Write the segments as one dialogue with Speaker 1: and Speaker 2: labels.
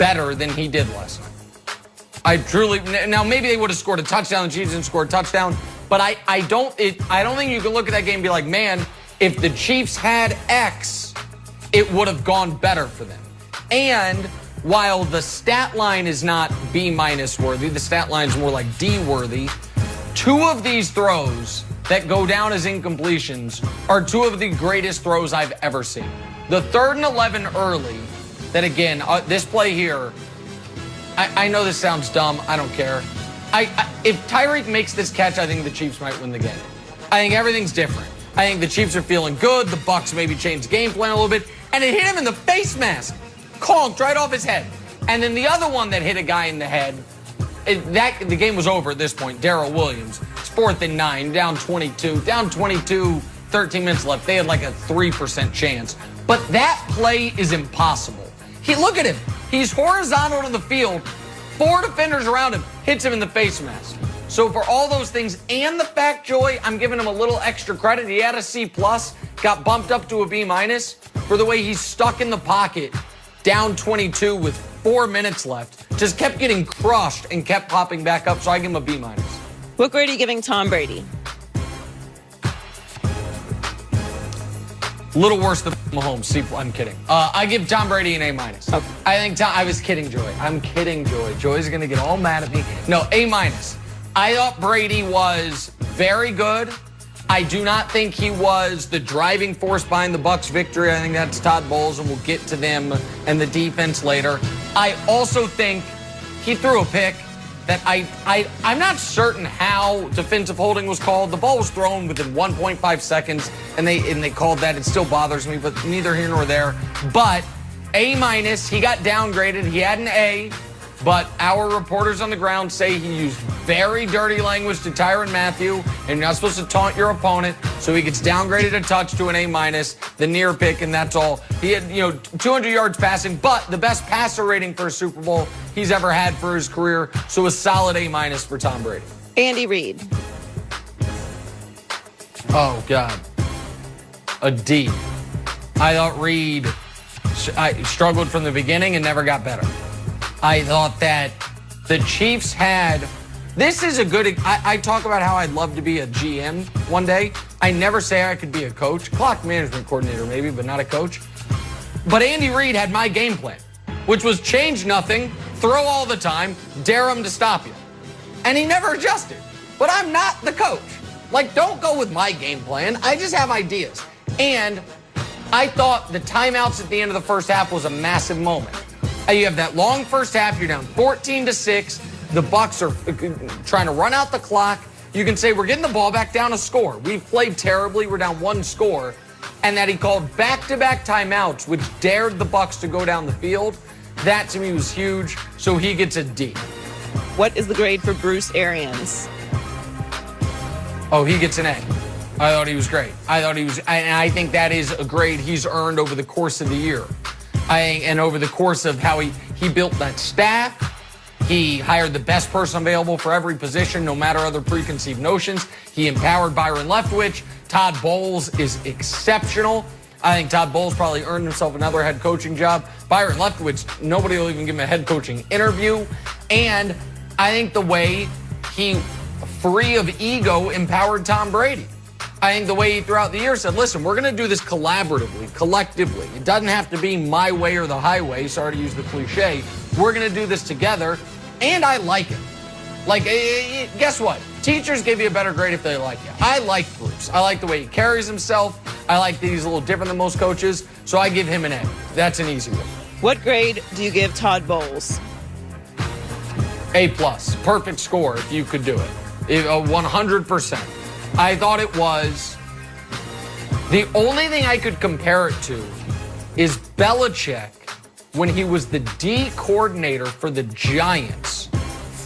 Speaker 1: better than he did last night. I truly, now maybe they would have scored a touchdown, the Chiefs didn't score a touchdown, but I don't think you can look at that game and be like, man, if the Chiefs had X, it would have gone better for them. And while the stat line is not B- worthy, the stat line is more like D worthy, two of these throws that go down as incompletions are two of the greatest throws I've ever seen. The 3rd and 11 early, that again, this play here, I know this sounds dumb. I don't care. If Tyreek makes this catch, I think the Chiefs might win the game. I think everything's different. I think the Chiefs are feeling good. The Bucs maybe changed game plan a little bit. And it hit him in the face mask. Conked right off his head. And then the other one that hit a guy in the head, the game was over at this point. Darrell Williams. It's 4th and 9, down 22. Down 22, 13 minutes left. They had like a 3% chance. But that play is impossible. Look at him. He's horizontal to the field. 4 defenders around him. Hits him in the face mask. So for all those things and the fact, Joy, I'm giving him a little extra credit. He had a C+, got bumped up to a B- for the way he's stuck in the pocket, down 22 with 4 minutes left. Just kept getting crushed and kept popping back up, so I give him a B-.
Speaker 2: What grade are you giving Tom Brady?
Speaker 1: A little worse than Mahomes. I'm kidding. I give Tom Brady an A-.
Speaker 2: Okay.
Speaker 1: I was kidding, Joy. I'm kidding, Joy. Joy's going to get all mad at me. No, A-. I thought Brady was very good. I do not think he was the driving force behind the Bucs' victory. I think that's Todd Bowles, and we'll get to them and the defense later. I also think he threw a pick that I'm not certain how defensive holding was called. The ball was thrown within 1.5 seconds, and they called that. It still bothers me, but neither here nor there. But A-, he got downgraded. He had an A, but our reporters on the ground say he used very dirty language to Tyrann Mathieu, and you're not supposed to taunt your opponent, so he gets downgraded a touch to an A-, the near pick, and that's all. He had, 200 yards passing, but the best passer rating for a Super Bowl he's ever had for his career, so a solid A- for Tom Brady.
Speaker 2: Andy Reid.
Speaker 1: Oh, God. A D. I thought Reid struggled from the beginning and never got better. I thought that the Chiefs had... This is a good... I talk about how I'd love to be a GM one day. I never say I could be a coach. Clock management coordinator maybe, but not a coach. But Andy Reid had my game plan, which was change nothing, throw all the time, dare him to stop you. And he never adjusted. But I'm not the coach. Like, don't go with my game plan. I just have ideas. And I thought the timeouts at the end of the first half was a massive moment. You have that long first half. You're down 14-6. The Bucs are trying to run out the clock. You can say we're getting the ball back down a score. We've played terribly. We're down 1 score. And that he called back-to-back timeouts, which dared the Bucs to go down the field. That, to me, was huge. So he gets a D.
Speaker 2: What is the grade for Bruce Arians?
Speaker 1: Oh, he gets an A. I thought he was great. And I think that is a grade he's earned over the course of the year. And over the course of how he built that staff. He hired the best person available for every position, no matter other preconceived notions. He empowered Byron Leftwich. Todd Bowles is exceptional. I think Todd Bowles probably earned himself another head coaching job. Byron Leftwich, nobody will even give him a head coaching interview. And I think the way he, free of ego, empowered Tom Brady. I think the way he throughout the year said, listen, we're going to do this collaboratively, collectively. It doesn't have to be my way or the highway. Sorry to use the cliche. We're going to do this together, and I like it. Like, guess what? Teachers give you a better grade if they like you. I like Bruce. I like the way he carries himself. I like that he's a little different than most coaches, so I give him an A. That's an easy one.
Speaker 2: What grade do you give Todd Bowles?
Speaker 1: A+. Perfect score if you could do it. 100%. I thought it was. The only thing I could compare it to is Belichick when he was the D coordinator for the Giants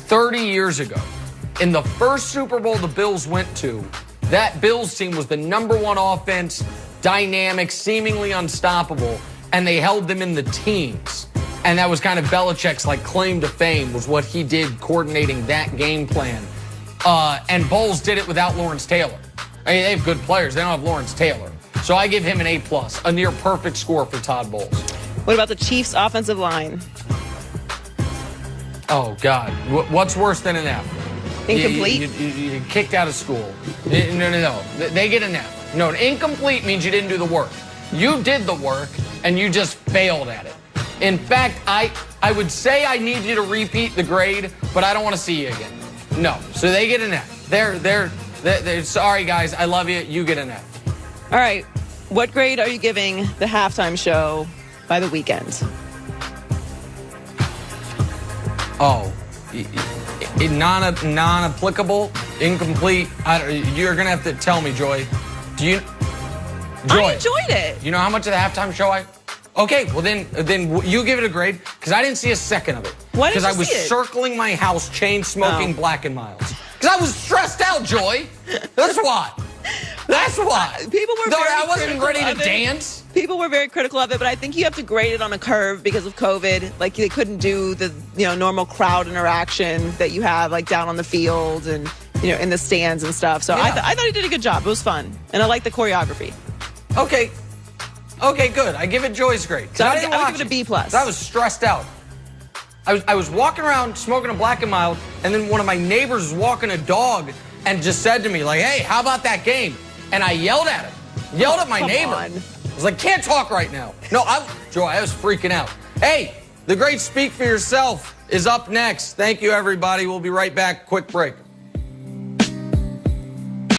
Speaker 1: 30 years ago. In the first Super Bowl the Bills went to, that Bills team was the #1 offense, dynamic, seemingly unstoppable, and they held them in the teens. And that was kind of Belichick's claim to fame, was what he did coordinating that game plan. And Bowles did it without Lawrence Taylor. I mean, they have good players. They don't have Lawrence Taylor. So I give him an A+, a near perfect score for Todd Bowles.
Speaker 2: What about the Chiefs' offensive line?
Speaker 1: Oh, God. What's worse than an F?
Speaker 2: Incomplete?
Speaker 1: You kicked out of school. No. They get an F. No, an incomplete means you didn't do the work. You did the work, and you just failed at it. In fact, I would say I need you to repeat the grade, but I don't want to see you again. No. So they get an F. They're sorry, guys. I love you. You get an F.
Speaker 2: All right. What grade are you giving the halftime show by the weekend?
Speaker 1: Oh, non-applicable, incomplete. You're gonna have to tell me, Joy. Joy?
Speaker 2: I enjoyed it.
Speaker 1: You know how much of the halftime show Okay, well then you give it a grade because I didn't see a second of it.
Speaker 2: Why didn't you
Speaker 1: Because I was
Speaker 2: see it?
Speaker 1: circling my house, chain smoking Black and Miles. Because I was stressed out, Joy. That's why. That's why.
Speaker 2: People were.
Speaker 1: I wasn't ready to
Speaker 2: of it.
Speaker 1: dance.
Speaker 2: People were very critical of it, but I think you have to grade it on a curve because of COVID. Like they couldn't do the normal crowd interaction that you have like down on the field and in the stands and stuff. So
Speaker 1: Yeah.
Speaker 2: I thought he did a good job. It was fun, and I like the choreography.
Speaker 1: Okay, good. I give it Joy's grade.
Speaker 2: So I
Speaker 1: didn't
Speaker 2: would
Speaker 1: watch
Speaker 2: give it a B plus.
Speaker 1: I was stressed out. I was walking around smoking a Black and Mild, and then one of my neighbors was walking a dog and just said to me, like, hey, how about that game? And I yelled at him. Yelled at my neighbor.
Speaker 2: on.
Speaker 1: I was like, can't talk right now. No, Joy, I was freaking out. Hey, the great Speak for Yourself is up next. Thank you, everybody. We'll be right back. Quick break.